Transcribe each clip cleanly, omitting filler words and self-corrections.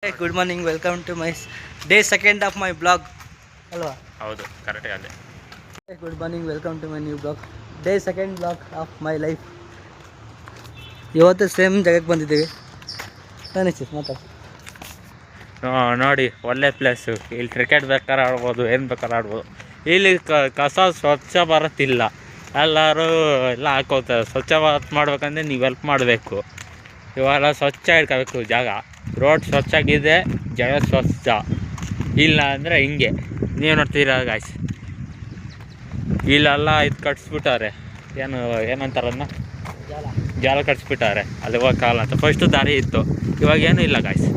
Hey, good morning. Welcome to my day second of my blog. Hello. ಹೌದು ಕರೆಕ್ಟಾಗಿ ಅಲ್ಲೇ. Hey, good morning. Welcome to my new blog. Day second blog of my life. ಇವತ್ತು same ಜಾಗಕ್ಕೆ ಬಂದಿದ್ದೀವಿ. ಅನಿಸ್ತು ಮಾತಾಡಿ. ನೋಡಿ ಒಳ್ಳೆ ಪ್ಲೇಸು. ಇಲ್ಲಿ ಕ್ರಿಕೆಟ್ ಬೇಕಾದ್ರೆ ಆಡ್ಬೋದು, ಏನು ಬೇಕಾದ್ರೆ ಆಡ್ಬೋದು. ಇಲ್ಲಿ ಕಸ ಸ್ವಚ್ಛ ಭಾರತ್ ಇಲ್ಲ. ಎಲ್ಲರೂ ಎಲ್ಲ ಹಾಕೋತಾರೆ. ಸ್ವಚ್ಛ ಭಾರತ್ ಮಾಡ್ಬೇಕಂದ್ರೆ ನೀವು ಹೆಲ್ಪ್ ಮಾಡಬೇಕು. ಇವೆಲ್ಲ ಸ್ವಚ್ಛ ಇಟ್ಕೋಬೇಕು ಜಾಗ. ರೋಡ್ ಸ್ವಚ್ಛಾಗಿದೆ, ಜಾಗ ಸ್ವಚ್ಛ ಇಲ್ಲ ಅಂದರೆ ಹಿಂಗೆ ನೀವು ನೋಡ್ತೀರಾ ಗಾಯ್ಸ್. ಇಲ್ಲೆಲ್ಲ ಇದು ಕಟ್ಸ್ಬಿಟ್ಟಾರೆ, ಏನಂತಾರನ್ನ ಜಾಲ ಕಟ್ಸ್ಬಿಟ್ಟಾರೆ. ಅಲ್ಲಿ ಹೋಗಕ್ಕಾಗಲ್ಲ ಅಂತ. ಫಸ್ಟು ದಾರಿ ಇತ್ತು, ಇವಾಗ ಏನೂ ಇಲ್ಲ ಗಾಯ್ಸ್.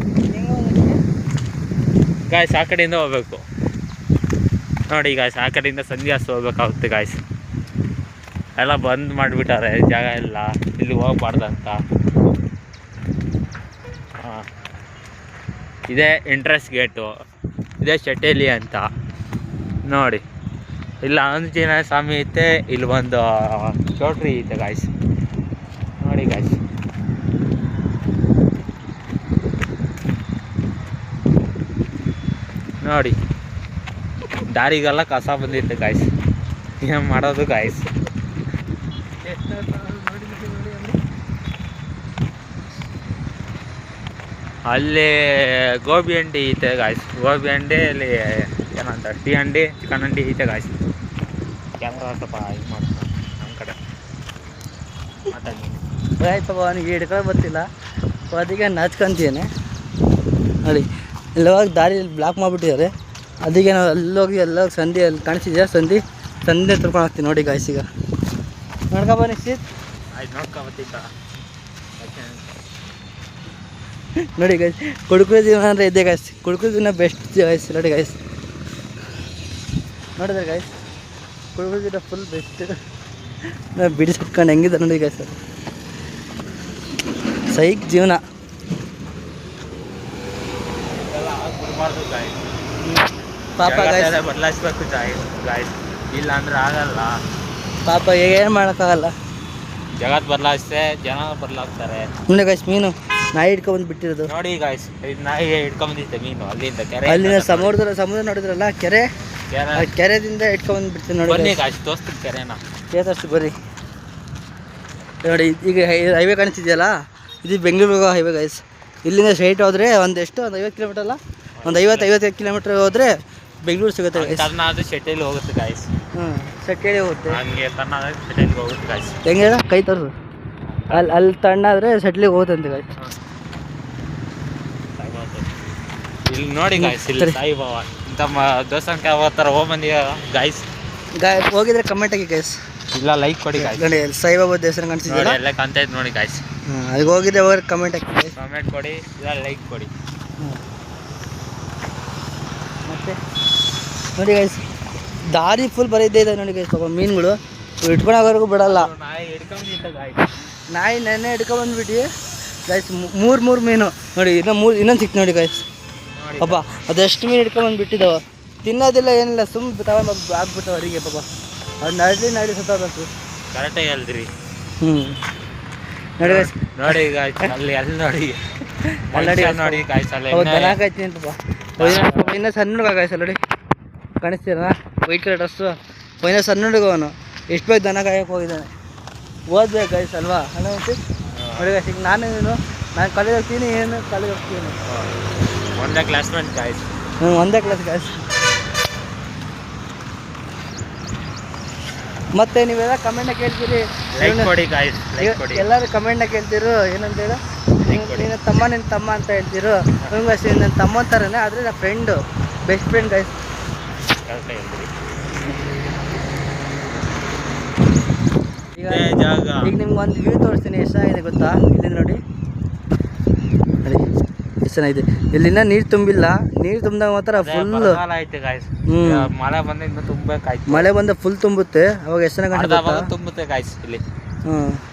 ಗಾಯ್ಸ್ ಆ ಕಡೆಯಿಂದ ಹೋಗ್ಬೇಕು ನೋಡಿ ಗಾಯ್ಸ್. ಆ ಕಡೆಯಿಂದ ಸಂಧ್ಯಾಸ್ ಹೋಗ್ಬೇಕಾಗುತ್ತೆ ಗಾಯ್ಸ್. ಎಲ್ಲ ಬಂದ್ ಮಾಡಿಬಿಟ್ಟಾರೆ, ಜಾಗ ಇಲ್ಲ, ಇಲ್ಲಿ ಹೋಗ್ಬಾರ್ದಂತ. ಹಾಂ, ಇದೇ ಎಂಟ್ರೆನ್ಸ್ ಗೇಟು, ಇದೇ ಶೆಟ್ಟೇಲಿ ಅಂತ ನೋಡಿ. ಇಲ್ಲ ಆಂಜನೇಯ ಸ್ವಾಮಿ ಐತೆ, ಇಲ್ಲಿ ಒಂದು ಚೌಟ್ರಿ ಐತೆ ಗಾಯ್ಸ್. ನೋಡಿ ಗಾಯ್ಸ್, ನೋಡಿ ದಾರಿಗೆಲ್ಲ ಕಸ ಬಂದಿತ್ತು ಗಾಯ್ಸ್. ಏನು ಮಾಡೋದು ಗಾಯ್ಸ್. ಅಲ್ಲಿ ಗೋಬಿ ಅಂಡಿ ಐತೆ ಗಾಯ್ಸ್. ಗೋಬಿ ಅಂಡಿಯಲ್ಲಿ ಏನಂತ ಟೀ ಅಂಡಿ, ಚಿಕನ್ ಅಂಡಿ ಐತೆ ಗಾಯ್ಸ್. ಕ್ಯಾಮ್ರಾ ಸ್ವಲ್ಪ ಇದು ಮಾಡ್ತಾರೆ ನಮ್ಮ ಕಡೆ ಮಾತಾಡಿ. ಆಯ್ತಪ್ಪ, ಅವನಿಗೆ ಹಿಡ್ಕೊಂಡು ಬರ್ತಿಲ್ಲ, ಅದಕ್ಕೆ ನಾಚ್ಕೊಂತೀನಿ ನೋಡಿ. ಇಲ್ಲವಾಗ ದಾರಿ ಬ್ಲಾಕ್ ಮಾಡಿಬಿಟ್ಟಿದ್ದಾರೆ. ಅದಕ್ಕೆ ನಾವು ಅಲ್ಲೋಗಿ ಸಂಧಿ ಅಲ್ಲಿ ಕಾಣಿಸಿದ್ಯಾ, ಸಂಧಿ ತೊಳ್ಕೊಂಡು ಹೋಗ್ತೀನಿ ನೋಡಿ ಗಾಯ್ಸ್. ಈಗ ನೋಡ್ಕೊಬನ್ನಿ ಶೀತ್. ಆಯ್ತು, ನೋಡ್ಕೊಬತ್ತೀಗ ನೋಡಿ ಗಾಯ್ಸ್. ಕುಡ್ಕುಳ ಜೀವನ ಅಂದರೆ ಇದೆ ಗಾಯ್ಸ್. ಕುಡ್ಕುಳ ಜೀವನ ಬೆಸ್ಟ್ ಗಾಯ್ಸ್. ನೋಡಿ ಗಾಯ್ಸ್, ನೋಡಿದ್ರೆ ಗಾಯ್ಸ್, ಕುಡ್ಕುಳ ಜೀವನ ಫುಲ್ ಬೆಸ್ಟ್. ನಾವು ಬಿಡಿಸಿಟ್ಕೊಂಡು ಹೆಂಗಿದೆ ನೋಡಿ ಗಾಯ್ಸ್. ಸೈಕ್ ಜೀವನ ಪಾಪ ಗಾಯ್ಸ್. ಬದಲಾಯಿಸ್ಬೇಕು ಗಾಯ್ಸ್, ಇಲ್ಲ ಅಂದ್ರೆ ಆಗಲ್ಲ ಪಾಪ ಏನು ಮಾಡೋಕ್ಕಾಗಲ್ಲ. ಜಗತ್ತು ಬದಲಾಯಿಸ್ತೆ, ಜನ ಬದಲಾಗ್ತಾರೆ. ನೋಡಿ ಗಾಯ್ಸ್, ಮೀನು ನಾಯಿ ಹಿಡ್ಕೊಂಡ್ಬಂದು ಬಿಟ್ಟಿರೋದು ನೋಡಿ ಗಾಯ್ಸ್. ಇದು ನಾಯಿ ಹಿಡ್ಕೊಂಬಂದಿತ್ತೆ ಮೀನು ಅಲ್ಲಿಂದ ಕೆರೆ. ಅಲ್ಲಿನ ಸಮುದ್ರ ನೋಡಿದ್ರಲ್ಲ, ಕೆರೆದಿಂದ ಇಟ್ಕೊಂಡ್ಬಂದು ಬಿಡ್ತೀವಿ ನೋಡಿ. ಬನ್ನಿ ಗಾಯ್ಸ್, ತೋರಿಸ್ತೀನಿ ಕೆರೆನ. ಕೇತಷ್ಟು ಬರ್ರಿ ನೋಡಿ. ಈಗ ಹೈವೇ ಕಾಣಿಸ್ತಿದೆಯಲ್ಲ, ಇದು ಬೆಂಗಳೂರಿಗೆ ಹೈವೇ ಗಾಯ್ಸ್. ಇಲ್ಲಿಂದ ಸ್ಟ್ರೈಟ್ ಹೋದರೆ ಒಂದು 50 ಕಿಲೋಮೀಟರ್ ಅಲ್ಲ, ಒಂದು 50 ಕಿಲೋಮೀಟರ್ ಹೋದರೆ ಬೆಂಗಳೂರು ಸಿಗುತ್ತೆ ಗಾಯ್ಸ್. ತನ್ನಾದ ಶೆಟ್ಟೇಲಿ ಹೋಗುತ್ತೆ ಗಾಯ್ಸ್. ಶೆಟ್ಟೇಲಿ ಹೋಗುತ್ತೆ. ಹಂಗೆ ತನ್ನಾದ ಶೆಟ್ಟೇಲಿಗೆ ಹೋಗುತ್ತೆ ಗಾಯ್ಸ್. ಹೆಂಗೆ ಕೈ ತೋರಿಸು. ಅಲ್ಲಿ ತಣ್ಣಾದರೆ ಶೆಟ್ಲಿಗೆ ಹೋಗುತ್ತಂತೆ ಗಾಯ್ಸ್. ಇಲ್ಲಿ ನೋಡಿ ಗಾಯ್ಸ್, ಇಲ್ಲಿ ಸಾಯಿಬಾಬಾ ಇಂಥ ದೇವಸ್ಥಾನಕ್ಕೆ ಯಾವತ್ತರ ಹೋಗ್ಬಂದಿ ಗಾಯ್ಸ್. ಹೋಗಿದ್ರೆ ಕಮೆಂಟ್ ಹಾಕಿ ಗಾಯ್ಸ್, ಇಲ್ಲ ಲೈಕ್ ಕೊಡಿ ಗಾಯ್ಸ್. ನೋಡಿ ಸಾಯಿಬಾಬಾ ದೇವಸ್ಥಾನ ಕಾಣಿಸ್ತಿದೆಯಲ್ಲ, ಎಲ್ಲ ಕಾಣ್ತಾ ನೋಡಿ ಗಾಯ್ಸ್. ಅಲ್ಲಿಗೆ ಹೋಗಿದ್ರೆ ಹೋಗಿ ಕಮೆಂಟ್ ಹಾಕಿ ಗಾಯ್ಸ್. ಕಮೆಂಟ್ ಕೊಡಿ, ಇಲ್ಲ ಲೈಕ್ ಕೊಡಿ. ಮತ್ತೆ ನೋಡಿ ಗಾಯ್ಸ್, ದಾರಿ ಫುಲ್ ಬರೀದೇ ಇದೆ ನೋಡಿ ಗಾಯ್ಸ್. ಪಾಪ ಮೀನುಗಳು ಇಟ್ಕೊಂಡೋಗೋರ್ಗೂ ಬಿಡಲ್ಲ. ನಾಯಿ ಹಿಡ್ಕೊಂಡಿದ್ದ ಗಾಯ್ಸ್. ನಾಯಿ ನೆನ್ನೆ ಹಿಡ್ಕೊಂಡ್ಬಂದ್ಬಿಟ್ಟು ಗಾಯ್ಸ್, ಮೂರು ಮೀನು ನೋಡಿ. ಇನ್ನೊಂದು ಸಿಕ್ತು ನೋಡಿ ಗಾಯ್ಸ್. ಪಾಪ ಅದೆಷ್ಟು ಮೀನು ಹಿಡ್ಕೊಂಡ್ಬಂದ್ಬಿಟ್ಟಿದ್ದಾವೆ. ತಿನ್ನೋದಿಲ್ಲ, ಏನಿಲ್ಲ, ಸುಮ್ಮನೆ ತಗೊಂಡು ಆಗ್ಬಿಟ್ಟು ಅವರಿಗೆ. ಪಾಪ ಅದು ನಡಿ ಸುತ್ತಬೇಕು. ಕರೆಕ್ಟಾಗಿ ಅಲ್ದಿರಿ. ನೋಡಿ ಗಾಯ್ಸ್, ನೋಡಿ ಗಾಯ್ಸ್, ಅಲ್ಲಿ ನೋಡಿ ನೋಡಿ ಗಾಯ್ಸ್. ಅಲ್ಲಿ ದನ ಕಾಯ್ತೀನಿ ಪಾಪ. ಇನ್ನೂ ಸಣ್ಣ ಹುಡುಗ ಗಾಯ್ಸ್. ನೋಡಿ ಕಾಣಿಸ್ತೀರ, ವೈಟ್ ಕಲರ್ ಡ್ರೆಸ್ಸು. ಇನ್ನೂ ಸಣ್ಣ ಹುಡುಗ ಅವನು. ಎಷ್ಟು ಬೇಗ ದನ ಕಾಯಕ್ಕೆ ಹೋಗಿದ್ದಾನೆ. ಓದ್ಬೇಕು ಗಾಯ್ಸ್ ಅಲ್ವಾ ಅಲ್ಲ? ನೋಡಿ ಗಾಯ್ಸ್, ಈಗ ನಾನು ಕಾಲೇಜ್ ಹೋಗ್ತೀನಿ, ಕಾಲೇಜ್ ಹೋಗ್ತೀನಿ. ಒಂದೇ ಕ್ಲಾಸ್ಮೇಟ್ ಗಾಯ್ಸ್. ಒಂದೇ ಕ್ಲಾಸ್ ಗಾಯ್ಸ್. ಮತ್ತೆ ನೀವೆಲ್ಲ ಕಮೆಂಟ್ನ ಕೇಳ್ತೀರಿ, ಲೈಕ್ ಕೊಡಿ ಗಾಯ್ಸ್, ಲೈಕ್ ಕೊಡಿ. ಎಲ್ಲರೂ ಕಮೆಂಟ್ನ ಕೇಳ್ತಿರು, ಏನಂತ ಹೇಳ, ನಿನ್ನ ತಮ್ಮ ಅಂತ ಹೇಳ್ತಿರು. ಗಾಯ್ಸ್, ನನ್ನ ತಮ್ಮ ಅಂತಾರನೇ, ಆದರೆ ನನ್ನ ಫ್ರೆಂಡು, ಬೆಸ್ಟ್ ಫ್ರೆಂಡ್ ಗಾಯ್ಸ್. ಈಗ ನಿಮ್ಗೆ ಒಂದು ವ್ಯೂ ತೋರಿಸ್ತೀನಿ, ಎಷ್ಟಾಗಿದೆ ಗೊತ್ತಾ? ಇಲ್ಲಿಂದ ನೋಡಿ ಎಷ್ಟು ಚೆನ್ನಾಗಿದೆ. ಇಲ್ಲಿನ ನೀರು ತುಂಬಿಲ್ಲ, ನೀರು ತುಂಬಿದಾಗ ಮಾತ್ರ ಫುಲ್ ಐತೆ ಗಾಯ್ಸ್. ಮಳೆ ಬಂದ ತುಂಬಬೇಕಾಯ್ತು. ಮಳೆ ಬಂದ ಫುಲ್ ತುಂಬುತ್ತೆ, ಅವಾಗ ಎಷ್ಟು ಚೆನ್ನಾಗಿ ತುಂಬುತ್ತೆ ಗಾಯ್ಸ್ ಇಲ್ಲಿ.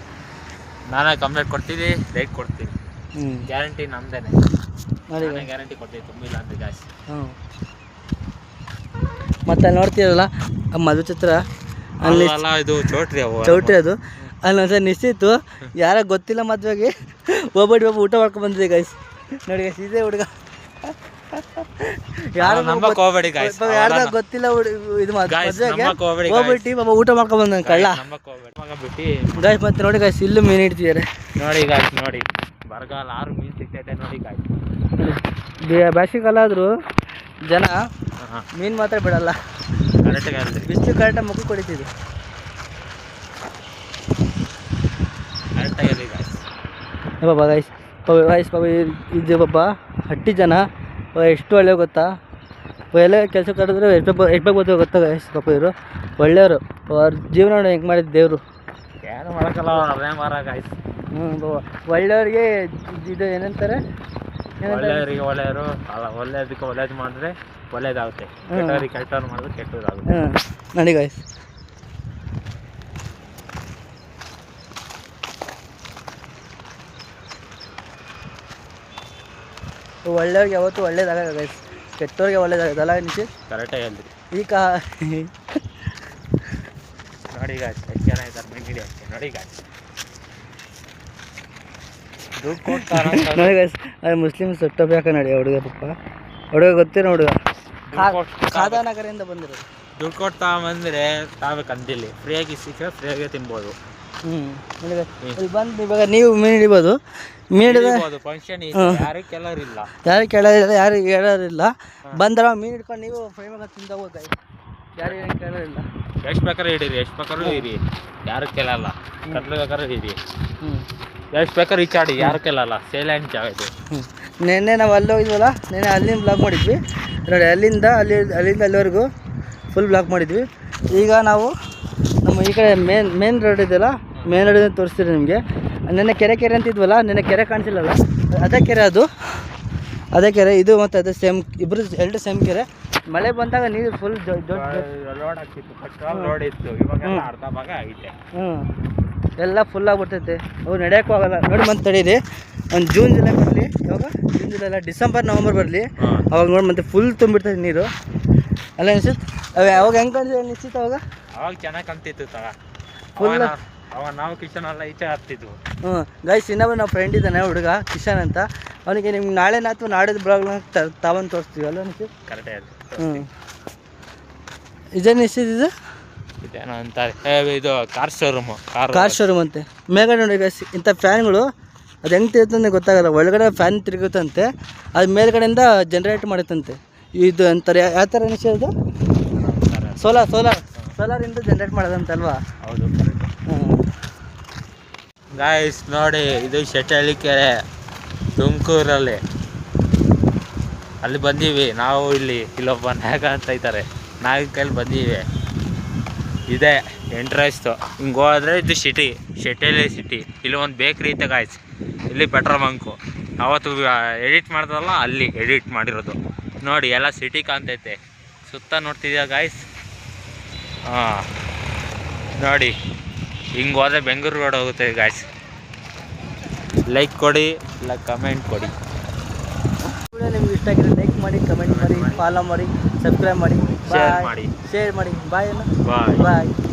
ನಾನೇ ಕಂಪ್ಲೇಂಟ್ ಕೊಡ್ತೀನಿ, ಲೈಕ್ ಕೊಡ್ತೀನಿ. ಗ್ಯಾರಂಟಿ ನಮ್ದೇನೆ ನೋಡಿ, ಗ್ಯಾರಂಟಿ ಕೊಡ್ತೀನಿ, ತುಂಬಿಲ್ಲ ಅಂತ ಗಾಯ್ಸ್. ಮತ್ತೆ ಅಲ್ಲಿ ನೋಡ್ತೀರಲ್ಲ ಮದುವೆ ಚಿತ್ರ, ಅಲ್ಲಿ ಇದು ಚೌಟ್ರಿ ಅದು. ಅಲ್ಲಿ ಒಂದ್ಸರಿ ನಿಶ್ಚಿತ್ತು, ಯಾರೋ ಗೊತ್ತಿಲ್ಲ ಮದುವೆಗೆ ಒಬ್ಬ ಊಟ ಮಾಡ್ಕೊಂಡು ಬಂದಿದೆ ಗಾಯ್ಸ್. ನೋಡಿ ಗಾಯ್ಸ್, ಇದೇ ಹುಡುಗ ಯಾರು ನಂಬಕ್ ಹೋಗ್ಬೇಡಿ guys. ಯಾರ್ದ ಗೊತ್ತಿಲ್ಲ ಇದು Guys, ನಂಬಕ್ ಹೋಗ್ಬೇಡಿ ಹೋಗ್ಬಿಟ್ಟು ಪಾಪ ಊಟ ಮಾಡ್ಕೊಂಡ್ ಬಂದ ಕಳ್ಳ ನಂಬಕ್ ಹೋಗ್ಬೇಡಿ ಮಗ ಬಿಟ್ಟು ಗಾಯ್ಸ್. ಮತ್ತೆ ನೋಡಿ ಗಾಯ್ಸ್ ಇಲ್ಲೂ ಮೀನು ಇಡ್ತಿದ್ದಾರೆ ನೋಡಿ ಗಾಯ್ಸ್ ನೋಡಿ ಬರಗಾಲ 6 ಮೀನು ಸಿಗ್ತೈತೆ ನೋಡಿ ಗಾಯ್ಸ್. ಬೇಸಿಗೆ ಕಾಲ ಆದರೂ ಜನ ಮೀನು ಮಾತ್ರ ಬಿಡಲ್ಲ. ಕರೆಕ್ಟಾಗಿ ಅಲ್ರಿ ಬಿಸಿಲು ಕರೆಕ್ಟಾಗಿ ಮುಖ ಕೊಡಿತಿದ್ರು. ಕರೆಕ್ಟಾಗಿ ಗಾಯ್ಸ್. ಪಾಪ ಗಾಯ್ಸ್ ಪಾಪ ಇದು ಪಾಪ ಹಟ್ಟಿ ಜನ ಎಷ್ಟು ಒಳ್ಳೆ ಗೊತ್ತಾ. ಎಲ್ಲ ಕೆಲಸ ಕರೆದ್ರೆ ಎಷ್ಟು ಗೊತ್ತೋ ಗೊತ್ತಾ ಗಾಯ್ಸ್. ಪಾಪ ಇವರು ಒಳ್ಳೆಯವರು. ಅವ್ರ ಜೀವನ ಹೆಂಗೆ ಮಾಡಿದ್ದು ದೇವರು. ಏನು ಮಾಡೋಕ್ಕಲ್ಲ ಅದೇ ಮಾರ ಗಾಯ್ಸ್. ಒಳ್ಳೆಯವ್ರಿಗೆ ಇದು ಏನಂತಾರೆ ಒಳ್ಳೆಯವರಿಗೆ ಒಳ್ಳೆಯವರು ಅಲ್ಲ, ಒಳ್ಳೆಯದಕ್ಕೆ ಒಳ್ಳೇದು ಮಾಡಿದ್ರೆ ಒಳ್ಳೇದಾಗುತ್ತೆ, ಕೆಟ್ಟವ್ರಿಗೆ ಕೆಟ್ಟವ್ರು ಮಾಡಿದ್ರೆ ಕೆಟ್ಟದಾಗುತ್ತೆ. ನೋಡಿ ಗಾಯ್ಸ್ ಒಳ್ಳೆಯವ್ರಿಗೆ ಯಾವತ್ತೂ ಒಳ್ಳೇದಾಗಲ್ಲ ಗೈಸ್, ಕೆಟ್ಟವ್ರಿಗೆ ಒಳ್ಳೇದಾಗಲ್ಲ ನಿಶ್ಚಿತ್. ಕರೆಕ್ಟಾಗಿ ಹೇಳ್ರಿ. ಈಗ ನೋಡಿ ಗಾಯ್ಸ್ ಎಷ್ಟು ಜನ ಇದ್ದಾರೆ ಮೀನು ಅಷ್ಟೇ ನೋಡಿ ಗಾಯ್ಸ್. ದುಡ್ಡು ಕೊಡ್ತಾರ ನೋಡಿ ಗೈಸ್ ಅದು ಮುಸ್ಲಿಮ್ಸ್ ಸೊಟ್ಟೊಬ್ಬ ಯಾಕೆ ನೋಡಿ ಹುಡುಗ ಪಾಪ ಹುಡುಗ ಗೊತ್ತೇನೋ ಹುಡುಗ ಖಾದಾನಗರದಿಂದ ಬಂದಿರೋದು. ದುಡ್ಡು ಕೊಡ್ತಾ ಬಂದರೆ ತಾವೇ ಕಂದಿಲ್ಲಿ ಫ್ರೀಯಾಗಿ ಸಿಕ್ಕರೆ ಫ್ರೀಯಾಗಿ ತಿನ್ಬೋದು. ಇಲ್ಲಿ ಬಂದು ಇವಾಗ ನೀವು ಮೀನು ಹಿಡಿಬೋದು. ಮೀನು ಹಿಡಿದ ಫಂಕ್ಷನ್ ಯಾರು ಕೆಲವರಿಲ್ಲ, ಯಾರು ಕೇಳೋರಿಲ್ಲ, ಯಾರು ಹೇಳೋರಿಲ್ಲ. ಬಂದ್ರೆ ಮೀನು ಹಿಡ್ಕೊಂಡು ನೀವು ಫ್ರೈ ಮಾಡಿ ತಿಂದ ಹೋಗಿ ಯಾರು ಏನು ಕೇಳೋರಿಲ್ಲ. ಎಷ್ಟು ಬೇಕಾದ್ರೆ ಹಿಡೀರಿ, ಎಷ್ಟು ಬೇಕಾದ್ರೂ ಹಿಡಿ, ಯಾರು ಕೇಳಲ್ಲ. ಕತ್ಲು ಬೇಕಾದ್ರೆ ಹಿಡಿ, ಎಷ್ಟು ಬೇಕಾದ್ರೆ ಈಚಾಡಿ, ಯಾರು ಕೇಳಲ್ಲ. ಸೈಲೆಂಟ್ ಜಾಗ ಇದು. ನೆನ್ನೆ ನಾವು ಅಲ್ಲಿ ಹೋಗಿದ್ವಲ್ಲ, ನೆನ್ನೆ ಅಲ್ಲಿಂದ ಬ್ಲಾಕ್ ಮಾಡಿದ್ವಿ ನೋಡಿ. ಅಲ್ಲಿಂದ ಅಲ್ಲಿವರೆಗೂ ಫುಲ್ ಬ್ಲಾಕ್ ಮಾಡಿದ್ವಿ. ಈಗ ನಾವು ನಮ್ಮ ಈ ಕಡೆ ಮೇನ್ ರೋಡ್ ಇದೆಯಲ್ಲ, ಮೇನ್ ರೋಡಿಂದ ತೋರಿಸ್ತೀರಿ ನಿಮಗೆ. ನೆನ್ನೆ ಕೆರೆ ಅಂತಿದ್ವಲ್ಲ, ನೆನ್ನೆ ಕೆರೆ ಕಾಣಿಸಿಲ್ಲಲ್ಲ, ಅದೇ ಕೆರೆ ಅದು. ಅದೇ ಕೆರೆ ಇದು ಮತ್ತು ಅದೇ ಸೇಮ್, ಇಬ್ಬರು ಎರಡು ಸೇಮ್ ಕೆರೆ. ಮಳೆ ಬಂದಾಗ ನೀರು ಫುಲ್ ರೋಡ್ ಆಗ್ತಿತ್ತು, ಫಸ್ಟ್ ರೋಡ್ ಇತ್ತು, ಇವಾಗ ಅರ್ಧ ಭಾಗ ಆಗಿದೆ. ಎಲ್ಲ ಫುಲ್ ಆಗಿಬಿಡ್ತೈತೆ, ಅವು ನಡೆಯೋಕ್ಕೂ ಆಗಲ್ಲ ನೋಡಿ. ಮತ್ತೆ ತಡೀರಿ, ಒಂದು ಜೂನ್ ಜುಲೈ ಬರಲಿ, ಇವಾಗ ಜೂನ್ ಜುಲೈ ಅಲ್ಲ ಡಿಸೆಂಬರ್ ನವಂಬರ್ ಬರಲಿ, ಅವಾಗ ನೋಡಿ ಮತ್ತೆ ಫುಲ್ ತುಂಬಿಡ್ತೈತೆ ನೀರು. ಅಲ್ಲ ನಿಶ್ಚಿತ್ ಅವಾಗ ಹೆಂಗೆ ಕಾಣಿಸ್ತದೆ ನಿಶ್ಚಿತ್ ಅವಾಗ ಚೆನ್ನಾಗಿ ಕಾಣ್ತಿತ್ತು ತಗ ಫುಲ್. ಅವಾಗ ನಾವು ಕಿಶನ್ ಎಲ್ಲ ಈಚೆ ಆಗ್ತಿದ್ವು. ಗೈಸ್ ಇನ್ನೊಬ್ಬ ನಮ್ಮ ಫ್ರೆಂಡ್ ಇದ್ದಾನೆ ಹುಡುಗ ಕಿಶನ್ ಅಂತ. ಅವನಿಗೆ ನಿಮ್ಗೆ ನಾಳೆನ ಅಥವಾ ನಾಡಿದ್ದು ಬ್ಲಾಗ್ನ ತಾವಂದು ತೋರಿಸ್ತೀವಿ ಅಲ್ಲ ನಿಶ್ಚಿತ್. ಕರೆಕ್ಟಾಗಿ ಇದೇ ನಿಶ್ಚಿತ್ ಇದು ಇದೇನೋ ಅಂತಾರೆ ಇದು ಕಾರ್ ಶೋರೂಮ್ ಅಂತೆ. ಮೇಲ್ಗಡೆ ನೋಡಿ ಗೈಸ್ ಇಂಥ ಫ್ಯಾನ್ಗಳು ಅದು ಹೆಂಗೆ ತಿರುಗುತ್ತಂತೆ ಗೊತ್ತಾಗಲ್ಲ. ಒಳಗಡೆ ಫ್ಯಾನ್ ತಿರುಗುತ್ತಂತೆ, ಅದು ಮೇಲ್ಗಡೆಯಿಂದ ಜನ್ರೇಟ್ ಮಾಡುತ್ತಂತೆ. ಇದು ಅಂತಾರೆ ಯಾವ ಥರ ನಿಶ್ಚಯ ಅದು ಸೋಲಾರಿಂದ ಜನ್ರೇಟ್ ಮಾಡೋದಂತಲ್ವಾ? ಹೌದು. ಗಾಯ್ಸ್ ನೋಡಿ ಇದು ಶೆಟ್ಟಳ್ಳಿ ಕೆರೆ ತುಮಕೂರಲ್ಲಿ, ಅಲ್ಲಿ ಬಂದೀವಿ ನಾವು. ಇಲ್ಲೊಬ್ಬ ನಾಯಕ ಅಂತ ಇದ್ದಾರೆ, ನಾಯಕ ಕೈಲಿ ಬಂದೀವಿ. ಇದೆ ಎಂಟ್ರೆನ್ಸ್ತು. ಹಿಂಗೆ ಹೋದ್ರೆ ಇದು ಶೆಟ್ಟಳ್ಳಿ ಸಿಟಿ. ಇಲ್ಲಿ ಒಂದು ಬೇಕ್ರಿ ಐತೆ ಗಾಯ್ಸ್, ಇಲ್ಲಿ ಪೆಟ್ರೋಲ್ ಬಂಕು. ಅವತ್ತು ಎಡಿಟ್ ಮಾಡ್ದಲ್ಲ ಅಲ್ಲಿ ಎಡಿಟ್ ಮಾಡಿರೋದು ನೋಡಿ. ಎಲ್ಲ ಸಿಟಿ ಕಾಣ್ತೈತೆ ಸುತ್ತ ನೋಡ್ತಿದ್ಯಾ ಗಾಯ್ಸ್. ನೋಡಿ ಹಿಂಗೆ ಹೋದ್ರೆ ಬೆಂಗಳೂರು ರೋಡ್ ಹೋಗುತ್ತೆ ಗಾಯ್ಸ್. ಲೈಕ್ ಕೊಡಿ, ಇಲ್ಲ ಕಮೆಂಟ್ ಕೊಡಿ. ನಿಮ್ಗೆ ಇಷ್ಟ ಆಗಿದ್ರೆ ಲೈಕ್ ಮಾಡಿ, ಕಮೆಂಟ್ ಮಾಡಿ, ಫಾಲೋ ಮಾಡಿ, ಸಬ್ಸ್ಕ್ರೈಬ್ ಮಾಡಿ, ಶೇರ್ ಮಾಡಿ. ಬಾಯ್. ಬಾಯ್.